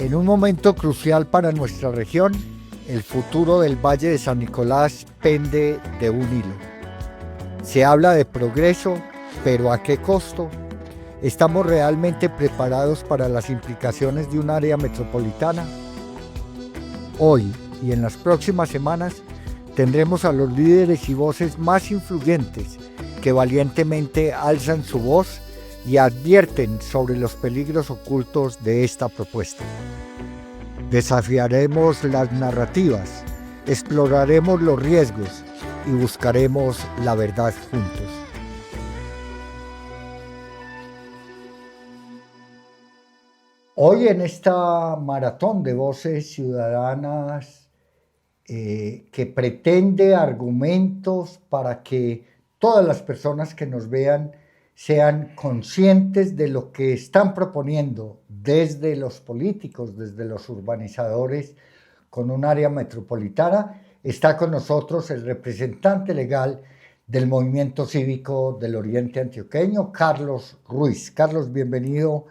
En un momento crucial para nuestra región, el futuro del Valle de San Nicolás pende de un hilo. Se habla de progreso, pero ¿a qué costo? ¿Estamos realmente preparados para las implicaciones de un área metropolitana? Hoy y en las próximas semanas tendremos a los líderes y voces más influyentes que valientemente alzan su voz y advierten sobre los peligros ocultos de esta propuesta. Desafiaremos las narrativas, exploraremos los riesgos y buscaremos la verdad juntos. Hoy en esta maratón de voces ciudadanas que pretende argumentos para que todas las personas que nos vean sean conscientes de lo que están proponiendo desde los políticos, desde los urbanizadores con un área metropolitana, está con nosotros el representante legal del Movimiento Cívico del Oriente Antioqueño, Carlos Ruiz. Carlos, bienvenido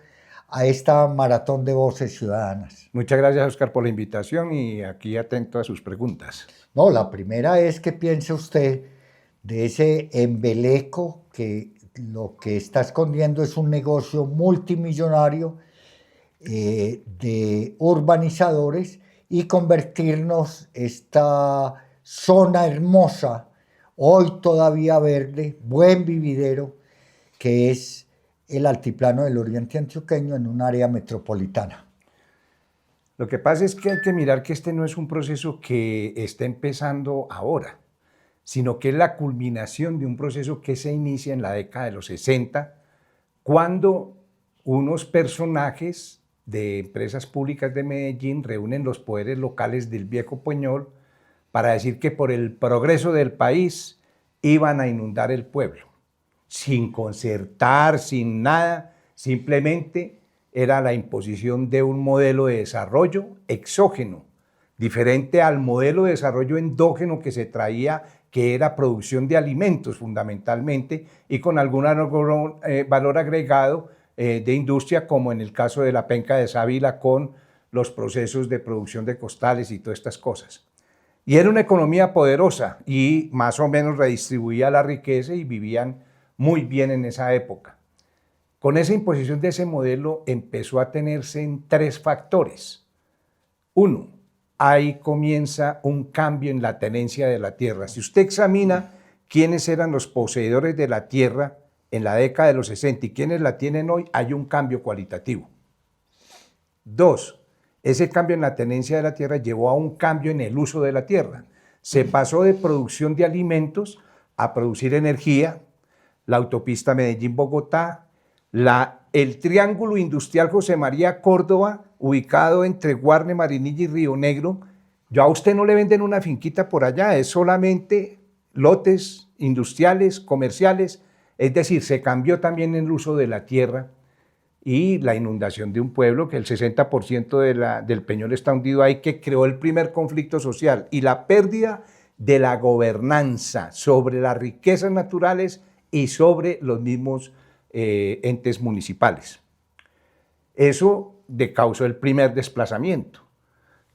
a esta maratón de voces ciudadanas. Muchas gracias, Oscar, por la invitación y aquí atento a sus preguntas. No, la primera es que piense usted de ese embeleco que lo que está escondiendo es un negocio multimillonario de urbanizadores y convertirnos esta zona hermosa, hoy todavía verde, buen vividero, que es el altiplano del Oriente Antioqueño en un área metropolitana. Lo que pasa es que hay que mirar que este no es un proceso que está empezando ahora, sino que es la culminación de un proceso que se inicia en la década de los 60, cuando unos personajes de empresas públicas de Medellín reúnen los poderes locales del Viejo Peñol para decir que por el progreso del país iban a inundar el pueblo, sin concertar, sin nada, simplemente era la imposición de un modelo de desarrollo exógeno, diferente al modelo de desarrollo endógeno que se traía, que era producción de alimentos fundamentalmente y con algún valor agregado de industria, como en el caso de la penca de sábila con los procesos de producción de costales y todas estas cosas. Y era una economía poderosa y más o menos redistribuía la riqueza y vivían muy bien en esa época. Con esa imposición de ese modelo empezó a tenerse en tres factores. Uno, ahí comienza un cambio en la tenencia de la tierra. Si usted examina quiénes eran los poseedores de la tierra en la década de los 60 y quiénes la tienen hoy, hay un cambio cualitativo. Dos, ese cambio en la tenencia de la tierra llevó a un cambio en el uso de la tierra. Se pasó de producción de alimentos a producir energía, la autopista Medellín-Bogotá, el triángulo industrial José María Córdoba, ubicado entre Guarne, Marinilla y Río Negro. Ya a usted no le venden una finquita por allá, es solamente lotes industriales, comerciales, es decir, se cambió también el uso de la tierra y la inundación de un pueblo, que el 60% del Peñol está hundido ahí, que creó el primer conflicto social, y la pérdida de la gobernanza sobre las riquezas naturales y sobre los mismos entes municipales. Eso causó el primer desplazamiento,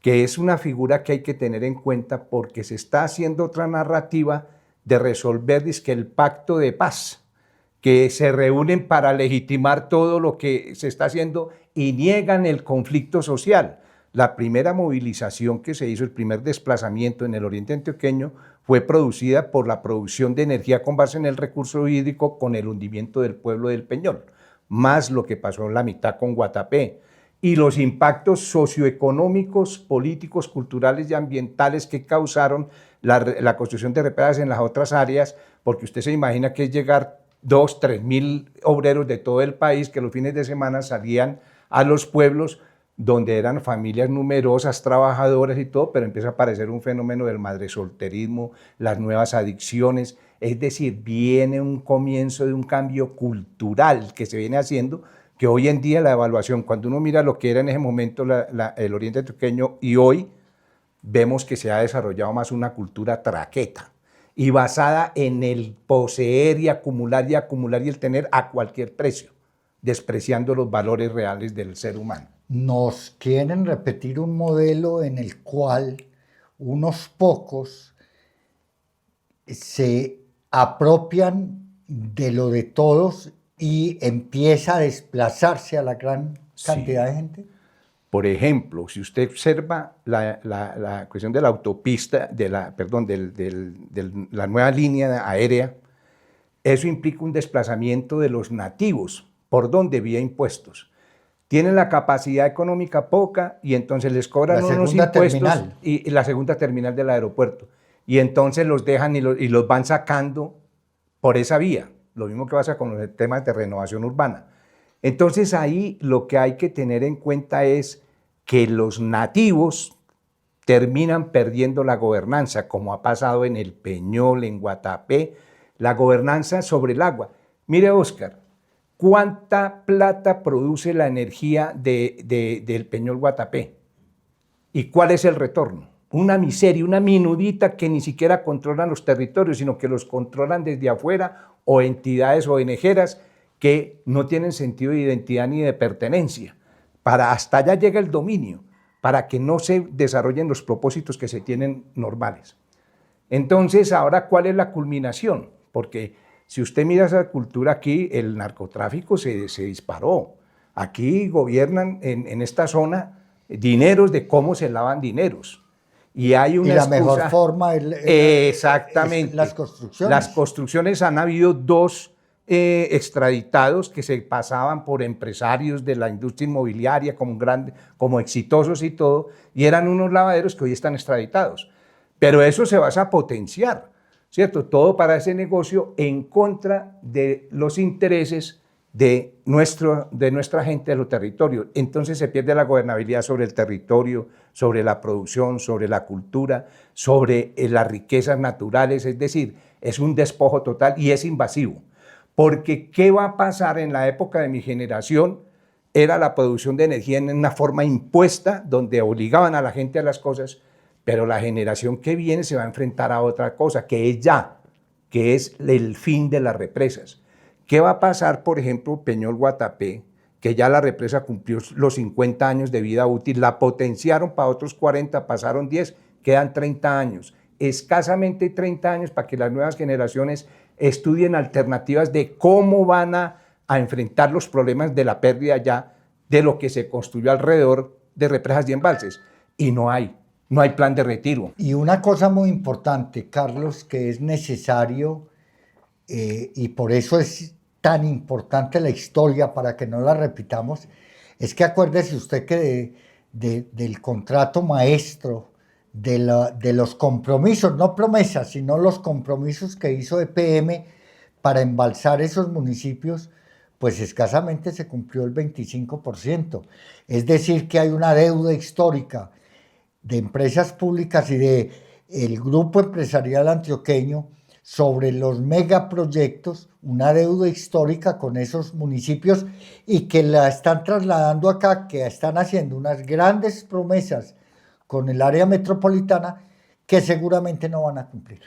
que es una figura que hay que tener en cuenta porque se está haciendo otra narrativa de resolver dizque el pacto de paz, que se reúnen para legitimar todo lo que se está haciendo y niegan el conflicto social. La primera movilización que se hizo, el primer desplazamiento en el Oriente Antioqueño, fue producida por la producción de energía con base en el recurso hídrico con el hundimiento del pueblo del Peñol, más lo que pasó en la mitad con Guatapé, y los impactos socioeconómicos, políticos, culturales y ambientales que causaron la construcción de represas en las otras áreas, porque usted se imagina que es llegar 2.000, 3.000 obreros de todo el país que los fines de semana salían a los pueblos donde eran familias numerosas, trabajadoras y todo, pero empieza a aparecer un fenómeno del madresolterismo, las nuevas adicciones, es decir, viene un comienzo de un cambio cultural que se viene haciendo, que hoy en día la evaluación, cuando uno mira lo que era en ese momento el Oriente Antioqueño y hoy, vemos que se ha desarrollado más una cultura traqueta y basada en el poseer y acumular y el tener a cualquier precio, despreciando los valores reales del ser humano. nos quieren repetir un modelo en el cual unos pocos se apropian de lo de todos y empieza a desplazarse a la gran cantidad Sí. de gente. Por ejemplo, si usted observa la cuestión de la autopista, de la nueva línea aérea, eso implica un desplazamiento de los nativos. ¿Por dónde? Vía impuestos. Tienen la capacidad económica poca y entonces les cobran La unos segunda impuestos terminal. y la segunda terminal del aeropuerto. Y entonces los dejan y los van sacando por esa vía. Lo mismo que pasa con los temas de renovación urbana. Entonces ahí lo que hay que tener en cuenta es que los nativos terminan perdiendo la gobernanza, como ha pasado en el Peñol, en Guatapé, la gobernanza sobre el agua. Mire, Óscar, ¿cuánta plata produce la energía del Peñol Guatapé? ¿Y cuál es el retorno? Una miseria, una minudita que ni siquiera controlan los territorios, sino que los controlan desde afuera o entidades ONGeras que no tienen sentido de identidad ni de pertenencia. Para hasta allá llega el dominio, para que no se desarrollen los propósitos que se tienen normales. Entonces, ahora, ¿cuál es la culminación? Porque si usted mira esa cultura aquí, el narcotráfico se disparó. Aquí gobiernan en esta zona dineros de cómo se lavan dineros. Y hay Y una la mejor excusa. forma es las Exactamente. Las construcciones. construcciones han habido dos extraditados que se pasaban por empresarios de la industria inmobiliaria como exitosos y todo, y eran unos lavaderos que hoy están extraditados. Pero eso se va a potenciar, ¿cierto? Todo para ese negocio en contra de los intereses de nuestra gente de los territorios. Entonces se pierde la gobernabilidad sobre el territorio, sobre la producción, sobre la cultura, sobre las riquezas naturales, es decir, es un despojo total y es invasivo. Porque ¿qué va a pasar en la época de mi generación? Era la producción de energía en una forma impuesta, donde obligaban a la gente a las cosas, pero la generación que viene se va a enfrentar a otra cosa, que es el fin de las represas. ¿Qué va a pasar, por ejemplo, Peñol Guatapé, que ya la represa cumplió los 50 años de vida útil, la potenciaron para otros 40, pasaron 10, quedan 30 años, escasamente 30 años para que las nuevas generaciones estudien alternativas de cómo van a enfrentar los problemas de la pérdida ya de lo que se construyó alrededor de represas y embalses. Y no hay plan de retiro. Y una cosa muy importante, Carlos, que es necesario, y por eso es tan importante la historia, para que no la repitamos, es que acuérdese usted que del contrato maestro, de los compromisos, no promesas, sino los compromisos que hizo EPM para embalsar esos municipios, pues escasamente se cumplió el 25%. Es decir, que hay una deuda histórica de empresas públicas y de el grupo empresarial antioqueño sobre los megaproyectos, una deuda histórica con esos municipios y que la están trasladando acá, que están haciendo unas grandes promesas con el área metropolitana que seguramente no van a cumplir.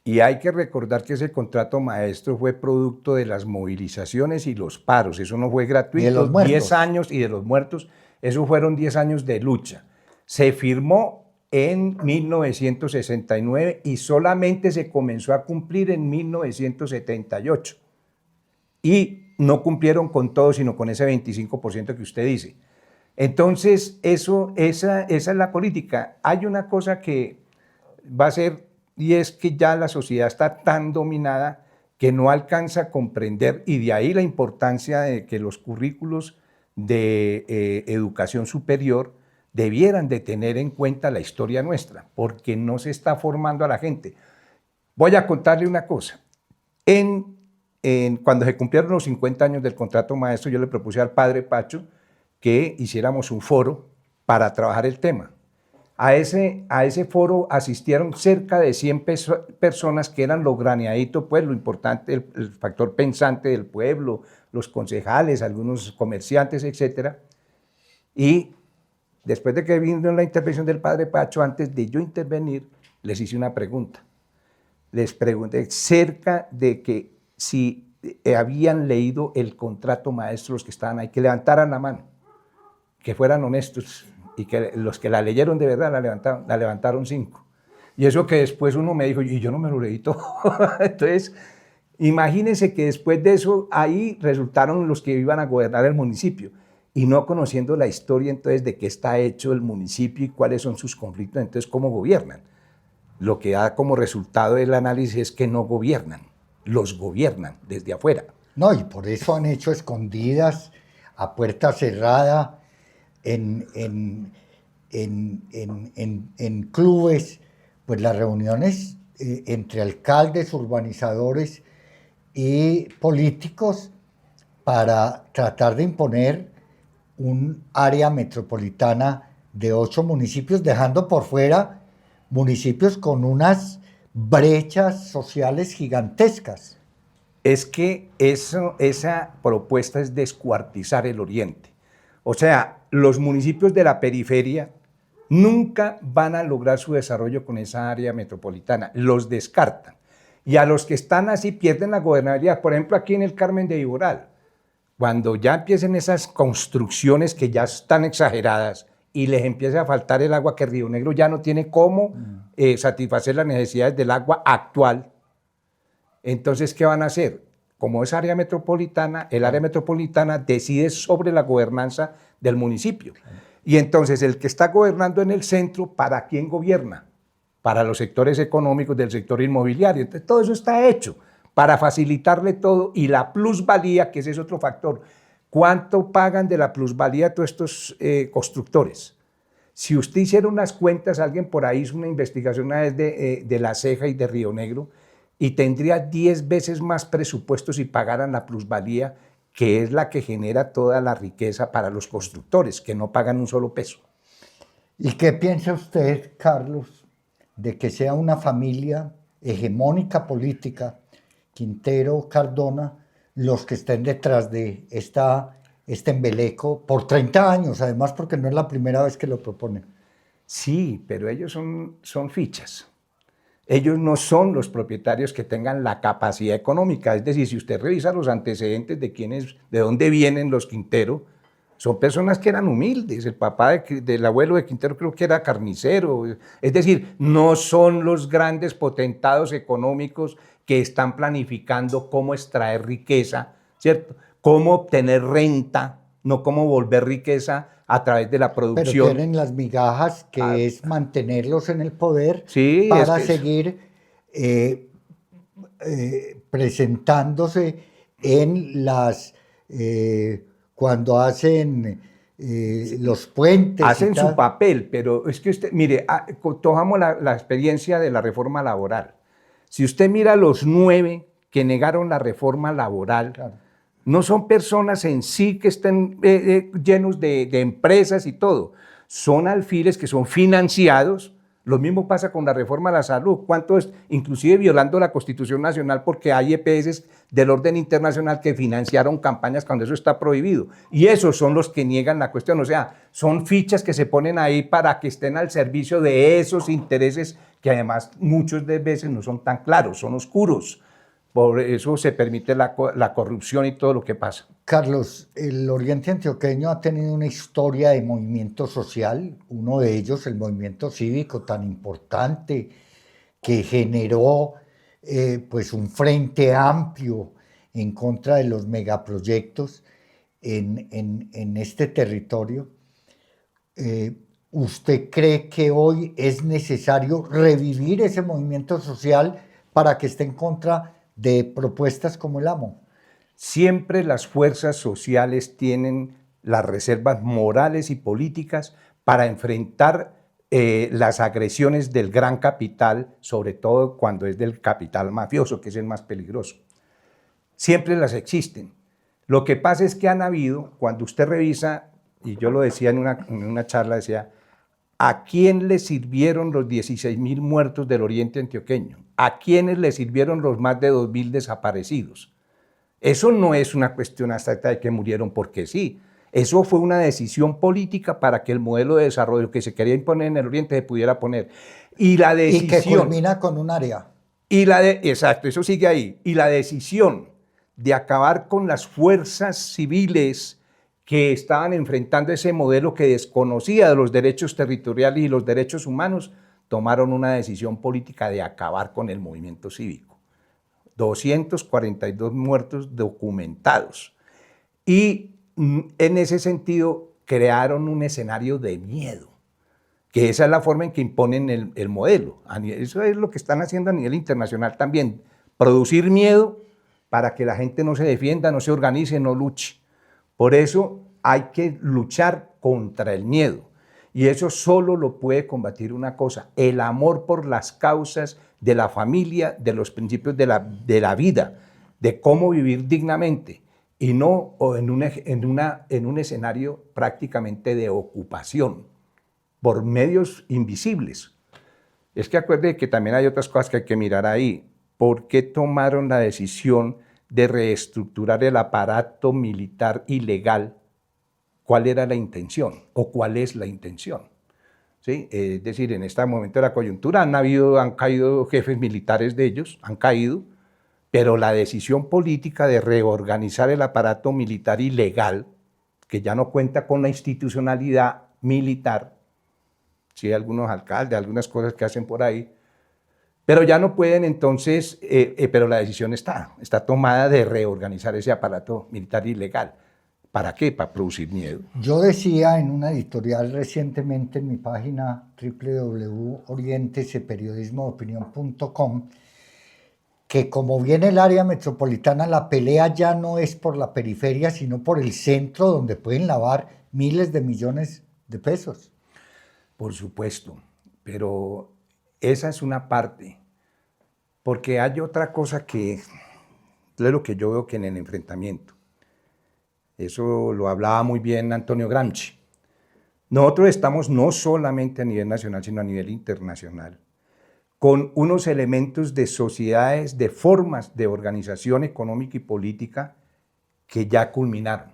Y hay que recordar que ese contrato maestro fue producto de las movilizaciones y los paros. Eso no fue gratuito. De los muertos. 10 años y de los muertos. Eso fueron 10 años de lucha. Se firmó en 1969 y solamente se comenzó a cumplir en 1978. Y no cumplieron con todo, sino con ese 25% que usted dice. Entonces, esa es la política. Hay una cosa que va a ser, y es que ya la sociedad está tan dominada que no alcanza a comprender, y de ahí la importancia de que los currículos de educación superior debieran de tener en cuenta la historia nuestra, porque no se está formando a la gente. Voy a contarle una cosa. Cuando se cumplieron los 50 años del contrato maestro, yo le propuse al padre Pacho que hiciéramos un foro para trabajar el tema. A ese foro asistieron cerca de 100 personas que eran lo graneadito, pues lo importante, el factor pensante del pueblo, los concejales, algunos comerciantes, etc. Y después de que vino la intervención del padre Pacho, antes de yo intervenir, les hice una pregunta. Les pregunté cerca de que si habían leído el contrato maestro los que estaban ahí, que levantaran la mano. que fueran honestos y que los que la leyeron de verdad la levantaron 5. Y eso que después uno me dijo, y yo no me lo leí todo. Entonces, imagínense que después de eso, ahí resultaron los que iban a gobernar el municipio, y no conociendo la historia entonces de qué está hecho el municipio y cuáles son sus conflictos, entonces cómo gobiernan. Lo que da como resultado el análisis es que no gobiernan, los gobiernan desde afuera. No, y por eso han hecho escondidas, a puerta cerrada, en clubes, pues las reuniones entre alcaldes, urbanizadores y políticos para tratar de imponer un área metropolitana de 8 municipios, dejando por fuera municipios con unas brechas sociales gigantescas. Es que esa propuesta es descuartizar el oriente. O sea, los municipios de la periferia nunca van a lograr su desarrollo con esa área metropolitana, los descartan. Y a los que están así pierden la gobernabilidad. Por ejemplo, aquí en el Carmen de Viboral, cuando ya empiecen esas construcciones que ya están exageradas y les empiece a faltar el agua, que Río Negro ya no tiene cómo satisfacer las necesidades del agua actual, entonces, ¿qué van a hacer? Como es área metropolitana, el área metropolitana decide sobre la gobernanza del municipio. Y entonces el que está gobernando en el centro, ¿para quién gobierna? Para los sectores económicos del sector inmobiliario. Entonces, todo eso está hecho para facilitarle todo, y la plusvalía, que ese es otro factor. ¿Cuánto pagan de la plusvalía todos estos constructores? Si usted hiciera unas cuentas, alguien por ahí hizo una investigación una vez de La Ceja y de Río Negro, y tendría 10 veces más presupuesto si pagaran la plusvalía, que es la que genera toda la riqueza para los constructores, que no pagan un solo peso. ¿Y qué piensa usted, Carlos, de que sea una familia hegemónica política, Quintero, Cardona, los que estén detrás de este embeleco por 30 años, además, porque no es la primera vez que lo proponen? Sí, pero ellos son fichas. Ellos no son los propietarios que tengan la capacidad económica. Es decir, si usted revisa los antecedentes de dónde vienen los Quintero, son personas que eran humildes. El papá del abuelo de Quintero creo que era carnicero. Es decir, no son los grandes potentados económicos que están planificando cómo extraer riqueza, ¿cierto? Cómo obtener renta, no cómo volver riqueza a través de la producción. Pero quieren las migajas, que es mantenerlos en el poder, sí, para seguir presentándose en cuando hacen los puentes. Hacen su papel, pero es que usted, mire, tomamos la experiencia de la reforma laboral. Si usted mira los 9 que negaron la reforma laboral, claro, no son personas en sí que estén llenos de empresas y todo. Son alfiles que son financiados. Lo mismo pasa con la reforma a la salud. ¿Cuántos, inclusive violando la Constitución Nacional, porque hay EPS del orden internacional que financiaron campañas cuando eso está prohibido? Y esos son los que niegan la cuestión. O sea, son fichas que se ponen ahí para que estén al servicio de esos intereses que además muchas veces no son tan claros, son oscuros. Por eso se permite la corrupción y todo lo que pasa. Carlos, el Oriente Antioqueño ha tenido una historia de movimiento social, uno de ellos el movimiento cívico tan importante que generó pues un frente amplio en contra de los megaproyectos en este territorio. ¿Usted cree que hoy es necesario revivir ese movimiento social para que esté en contra de propuestas como el AMO? Siempre las fuerzas sociales tienen las reservas morales y políticas para enfrentar las agresiones del gran capital, sobre todo cuando es del capital mafioso, que es el más peligroso. Siempre las existen. Lo que pasa es que han habido, cuando usted revisa, y yo lo decía en una charla, decía, ¿a quién le sirvieron los 16.000 muertos del Oriente Antioqueño? ¿A quiénes le sirvieron los más de 2.000 desaparecidos? Eso no es una cuestión abstracta de que murieron porque sí. Eso fue una decisión política para que el modelo de desarrollo que se quería imponer en el Oriente se pudiera poner. Y la decisión... Y que culmina con un área. Exacto, eso sigue ahí. Y la decisión de acabar con las fuerzas civiles que estaban enfrentando ese modelo que desconocía de los derechos territoriales y los derechos humanos, tomaron una decisión política de acabar con el movimiento cívico. 242 muertos documentados. Y en ese sentido crearon un escenario de miedo, que esa es la forma en que imponen el modelo. Eso es lo que están haciendo a nivel internacional también, producir miedo para que la gente no se defienda, no se organice, no luche. Por eso hay que luchar contra el miedo. Y eso solo lo puede combatir una cosa: el amor por las causas de la familia, de los principios de la vida, de cómo vivir dignamente, y no en un escenario prácticamente de ocupación por medios invisibles. Es que acuerde que también hay otras cosas que hay que mirar ahí. ¿Por qué tomaron la decisión de reestructurar el aparato militar ilegal? ¿Cuál era la intención o cuál es la intención? ¿Sí? Es decir, en este momento de la coyuntura han caído jefes militares de ellos, han caído, pero la decisión política de reorganizar el aparato militar ilegal, que ya no cuenta con la institucionalidad militar, sí, hay algunos alcaldes, algunas cosas que hacen por ahí, pero ya no pueden entonces, pero la decisión está tomada de reorganizar ese aparato militar ilegal. ¿Para qué? Para producir miedo. Yo decía en una editorial recientemente en mi página www.orienteseperiodismodeopinión.com que como viene el área metropolitana, la pelea ya no es por la periferia, sino por el centro donde pueden lavar miles de millones de pesos. Por supuesto, pero esa es una parte, porque hay otra cosa que es lo que yo veo que en el enfrentamiento. Eso lo hablaba muy bien Antonio Gramsci. Nosotros estamos no solamente a nivel nacional, sino a nivel internacional, con unos elementos de sociedades, de formas de organización económica y política que ya culminaron.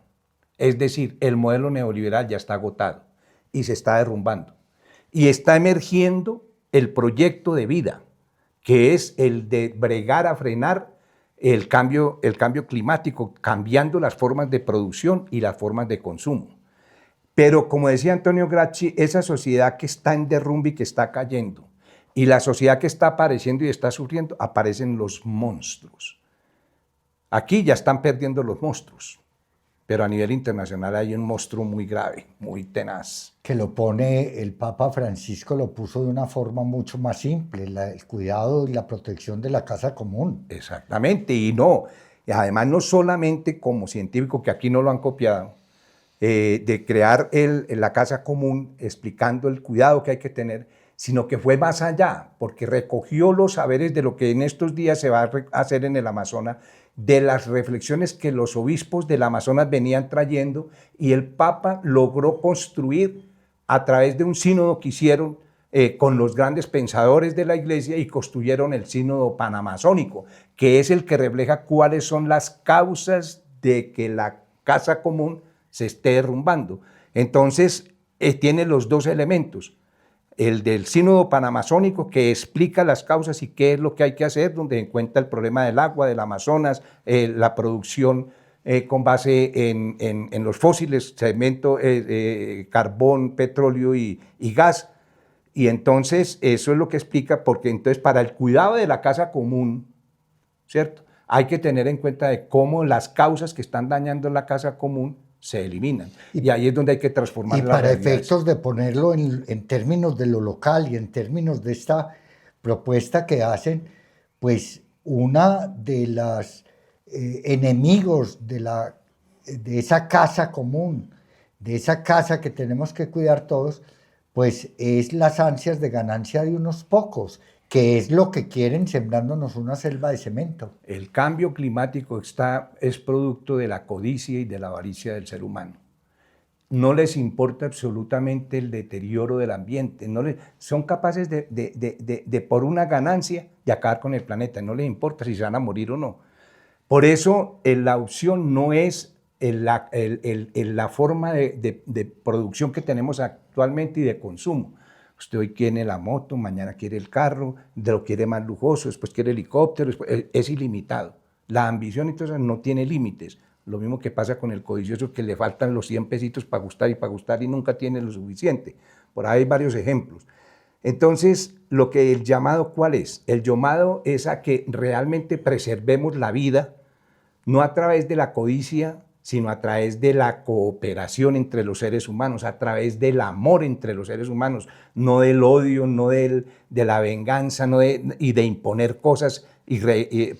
Es decir, el modelo neoliberal ya está agotado y se está derrumbando. Y está emergiendo el proyecto de vida, que es el de bregar a frenar el cambio climático, cambiando las formas de producción y las formas de consumo. Pero como decía Antonio Gramsci, esa sociedad que está en derrumbe y que está cayendo, y la sociedad que está apareciendo y está sufriendo, aparecen los monstruos. Aquí ya están perdiendo los monstruos, pero a nivel internacional hay un monstruo muy grave, muy tenaz. Que lo pone el Papa Francisco, lo puso de una forma mucho más simple, el cuidado y la protección de la casa común. Exactamente, y además no solamente como científico, que aquí no lo han copiado, de crear la casa común explicando el cuidado que hay que tener, sino que fue más allá, porque recogió los saberes de lo que en estos días se va a hacer en el Amazonas, de las reflexiones que los obispos del Amazonas venían trayendo, y el Papa logró construir a través de un sínodo que hicieron con los grandes pensadores de la Iglesia, y construyeron el sínodo panamazónico, que es el que refleja cuáles son las causas de que la casa común se esté derrumbando. Entonces, tiene los dos elementos: el del sínodo panamazónico, que explica las causas y qué es lo que hay que hacer, donde encuentra el problema del agua, del Amazonas, la producción con base en los fósiles, cemento, carbón, petróleo y gas. Y entonces eso es lo que explica, porque entonces para el cuidado de la casa común, ¿cierto?, hay que tener en cuenta de cómo las causas que están dañando la casa común se eliminan. Y ahí es donde hay que transformar. Y para efectos de ponerlo en términos de lo local y en términos de esta propuesta que hacen, pues una de las enemigos de esa casa común, de esa casa que tenemos que cuidar todos, pues es las ansias de ganancia de unos pocos, que es lo que quieren sembrándonos una selva de cemento. El cambio climático es producto de la codicia y de la avaricia del ser humano. No les importa absolutamente el deterioro del ambiente, son capaces de por una ganancia de acabar con el planeta, no les importa si se van a morir o no. Por eso la opción no es la forma de producción que tenemos actualmente y de consumo. Usted hoy quiere la moto, mañana quiere el carro, lo quiere más lujoso, después quiere helicóptero, es ilimitado. La ambición entonces no tiene límites. Lo mismo que pasa con el codicioso, que le faltan los 100 pesitos para gustar y nunca tiene lo suficiente. Por ahí hay varios ejemplos. Entonces, lo que el llamado, ¿cuál es? El llamado es a que realmente preservemos la vida, no a través de la codicia, sino a través de la cooperación entre los seres humanos, a través del amor entre los seres humanos, no del odio, no de la venganza, y de imponer cosas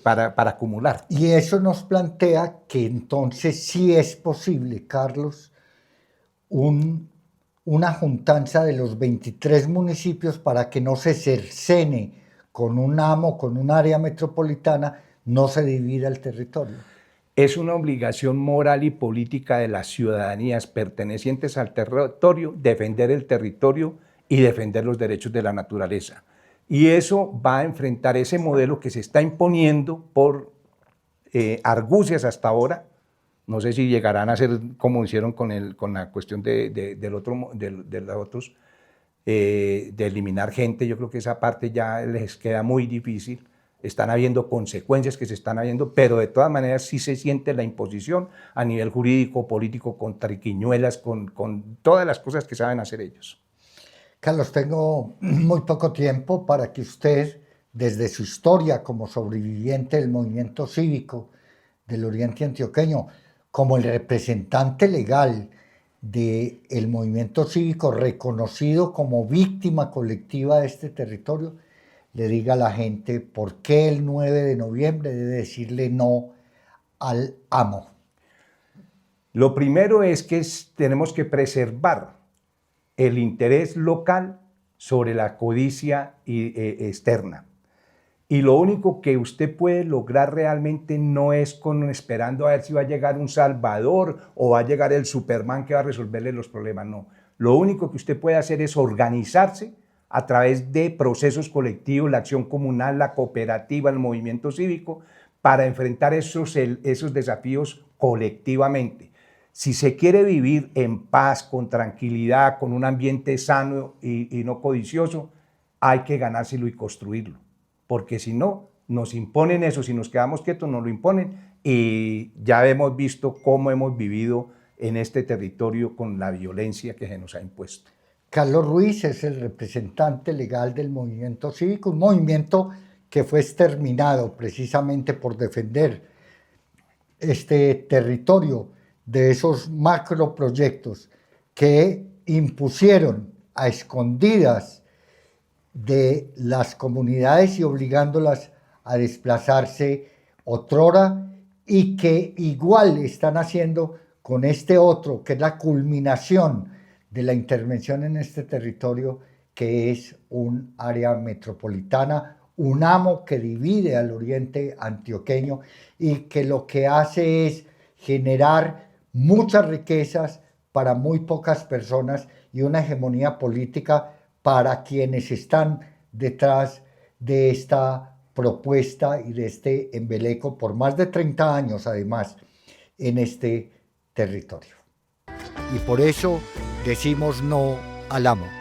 para acumular. Y eso nos plantea que entonces sí es posible, Carlos, una juntanza de los 23 municipios para que no se cercene con un amo, con un área metropolitana, no se divida el territorio. Es una obligación moral y política de las ciudadanías pertenecientes al territorio defender el territorio y defender los derechos de la naturaleza. Y eso va a enfrentar ese modelo que se está imponiendo por argucias hasta ahora. No sé si llegarán a ser como hicieron con la cuestión de eliminar gente. Yo creo que esa parte ya les queda muy difícil. Están habiendo consecuencias que se están habiendo, pero de todas maneras sí se siente la imposición a nivel jurídico, político, con triquiñuelas, con todas las cosas que saben hacer ellos. Carlos, tengo muy poco tiempo para que usted, desde su historia como sobreviviente del movimiento cívico del Oriente Antioqueño, como el representante legal del movimiento cívico reconocido como víctima colectiva de este territorio, le diga a la gente por qué el 9 de noviembre debe decirle no al amo. Lo primero es que tenemos que preservar el interés local sobre la codicia externa. Y lo único que usted puede lograr realmente no es esperando a ver si va a llegar un Salvador o va a llegar el Superman que va a resolverle los problemas, no. Lo único que usted puede hacer es organizarse a través de procesos colectivos, la acción comunal, la cooperativa, el movimiento cívico, para enfrentar esos desafíos colectivamente. Si se quiere vivir en paz, con tranquilidad, con un ambiente sano y no codicioso, hay que ganárselo y construirlo, porque si no, nos imponen eso, si nos quedamos quietos nos lo imponen, y ya hemos visto cómo hemos vivido en este territorio con la violencia que se nos ha impuesto. Carlos Ruiz es el representante legal del movimiento cívico, un movimiento que fue exterminado precisamente por defender este territorio de esos macroproyectos que impusieron a escondidas de las comunidades y obligándolas a desplazarse otrora, y que igual están haciendo con este otro, que es la culminación de la intervención en este territorio, que es un área metropolitana, un amo que divide al oriente antioqueño y que lo que hace es generar muchas riquezas para muy pocas personas y una hegemonía política para quienes están detrás de esta propuesta y de este embeleco por más de 30 años, además, en este territorio. Y por eso decimos no al amo.